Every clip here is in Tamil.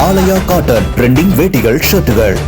ஆலயா காட்டன் ட்ரெண்டிங் வேட்டிகள் ஷர்ட்டுகள்.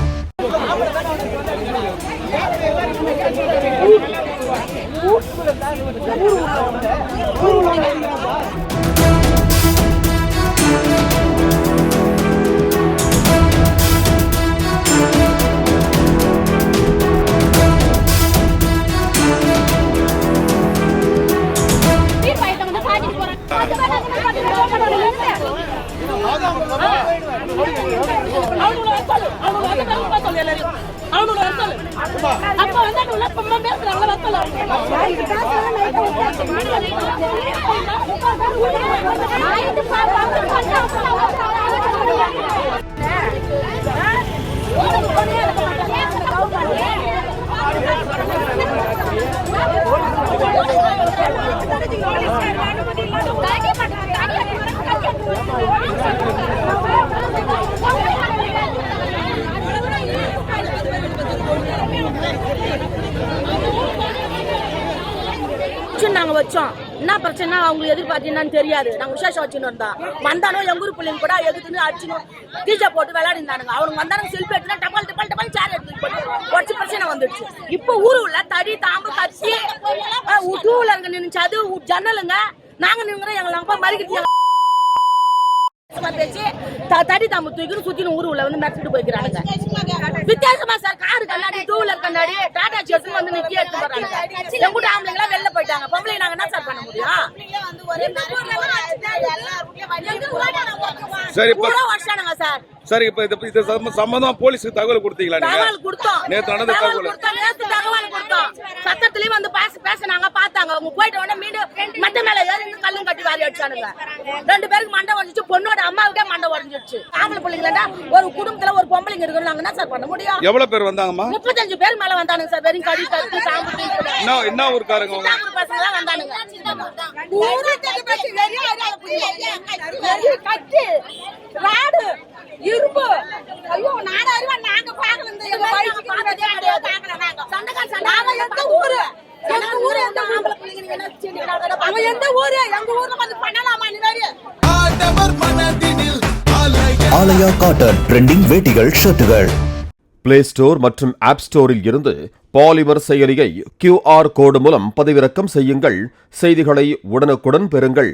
நாங்க வச்சோம் என்ன பிரச்சனை அவங்களுக்கு எதிர்பார்த்தீங்கன்னு தெரியாது. நாங்க விசேஷம் வச்சுன்னு வந்தாலும் எங்க ஊர் பிள்ளைங்க கூட எதுக்குன்னு அடிச்சுன்னு டீச்சர் போட்டு விளையாடினானுங்க. அவனுக்கு வந்தாலும் செல்ஃபி எடுத்துனா டபால் டபால் டபால் சேர் எடுத்து போட்டு பிரச்சனை வந்துடுச்சு. இப்போ ஊரு உள்ள தடி தாம்பு கட்சி டூ வீலருங்க நின்னுச்சு, அது ஜன்னலுங்க நாங்க நின்னுறோம். எங்களை நம்ப மறிக்கிட்டு பேச்சு தடி தாம்பு தூக்கின்னு சுத்தின்னு ஊரு உள்ள வந்து மெரிச்சிட்டு போய்க்கிறானுங்க. வித்தியாசமா சார், காரு கண்ணாடி டூ வீலர் கண்ணாடி டாடா சேஸ் வந்து நிக்க எடுத்து போறாங்க. எங்கூட்ட ஆம்பளைங்களா வெளில போயிட்டாங்க. பொம்பளை நாங்க என்ன சார் பண்ண முடியும்? சரி, இப்ப சம்பந்தமா போலீஸுக்கு தகவல் கொடுத்தீங்களா? தகவல் கொடுத்தோம். நேத்து நடந்த தகவல் கொடுத்தோம். சத்தத்திலயும் வந்து பேசினாங்க, பார்த்தாங்க. அவங்க போயிட்டு உடனே மீண்டும் மண்டை மேல ஏறி கல்லும் கட்டி வாரி அடிச்சானுங்க. 2 பேருக்கு மண்டை உடஞ்சிச்சு, பொண்ணோட அம்மாவுக்கே மண்டை உடஞ்சிடுச்சு. ஆம்பளை பிள்ளைங்களா ஒரு குடும்பத்துல ஒரு பொம்பளைங்க இருக்கணும், நாங்க என்ன சார் பண்ண முடியும்? எவ்வளவு பேர் வந்தாங்கம்மா? 35 பேர் மேல வந்தானுங்க சார். வெறும் கடி கட்டு சாம்பு என்ன ஊருக்காரங்க பசங்க எல்லாம் வந்தானுங்க. ராடு இரும்பு ஐயோ நாடாருவா நாங்க பாக்கல. இந்த எந்த ஊரு அவன் எந்த ஊரு? எங்க ஊர்ல வந்து பண்ணலாமா? ஆலயா காட்டன் ட்ரெண்டிங் வேட்டிகள் ஷர்ட்டுகள். பிளே ஸ்டோர் மற்றும் ஆப் ஸ்டோரில் இருந்து பாலிமர் செயலியை QR கோடு மூலம் பதிவிறக்கம் செய்யுங்கள். செய்திகளை உடனுக்குடன் பெறுங்கள்.